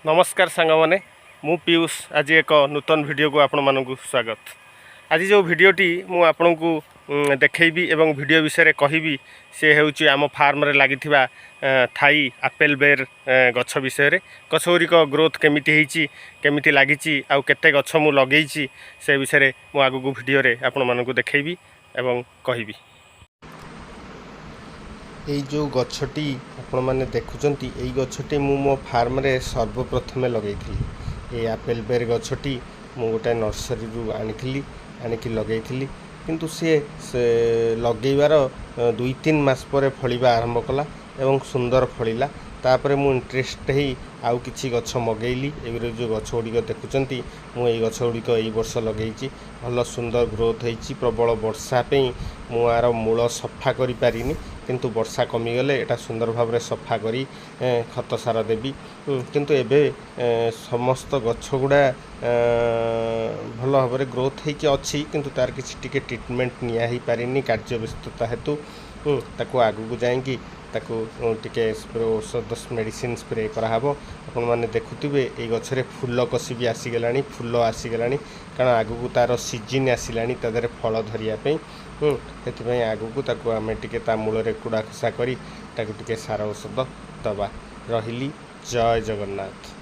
नमस्कार सांग मैंने मु पीयूष आज एक नूतन वीडियो को आपण मानक स्वागत। आज जो वीडियोटी मु आपण को देखैबी एवं वीडियो विषय रे कहबी से हेउची आम फार्म रे लागि थाई आपेल बेर गछ विषय रे गछगुरिक ग्रोथ केमिति हेची केमिति लागिची आउ केते गछ मु लगेइची से विषय रे मु आगु को वीडियो रे आपण मानक देखैबी एवं कहबी। এই जो गछटी आपण माने देखुचंती এই गछटी मु मो फार्म रे सर्वप्रथमे लगेइथिली। ए आपेल बेर गछटी मु गोटे नर्सरी रु आनिकी लगेइथिली किंतु से लगेइबार 2-3 मास पर फलिबा आरंभ कला एवं सुंदर फलिला। तापर मु इंटरेस्ट ही आउ किछि गछ मगेइली। एगरे जो गछ गुड़िक देखुचंती मु एई गछ गुड़िक एई वर्ष लगेइची भल सुंदर ग्रोथ हेची। प्रबल वर्षा पे मु आर मूल सफा करि पारिनी किंतु वर्षा कमी गले एटा सुंदर भाव रे सफा करी खत सार देबी किंतु एबे समस्त गछ गुड़ा भल भाव रे ग्रोथ हेकी अछि किंतु तार किछि टिके ट्रीटमेंट निया ही पारिनी कार्य व्यस्तता हेतु ताको आगु को जाएंगी ताको टिके स्प्रे औषध मेडिसिन स्प्रे कराहबो। आपण माने देखुथिबे ए गछरे फूल कसी भी आसी गलानी फूल आसी गलानी कारण आगु को तार सीजन आसिलानी ता देरे फल धरिया पे हेतिपई आगु को ताको आमे टिके ता मूल रे कुड़ा खसा करी ताको टिके सार औषध दबा। रहिली जय जगन्नाथ।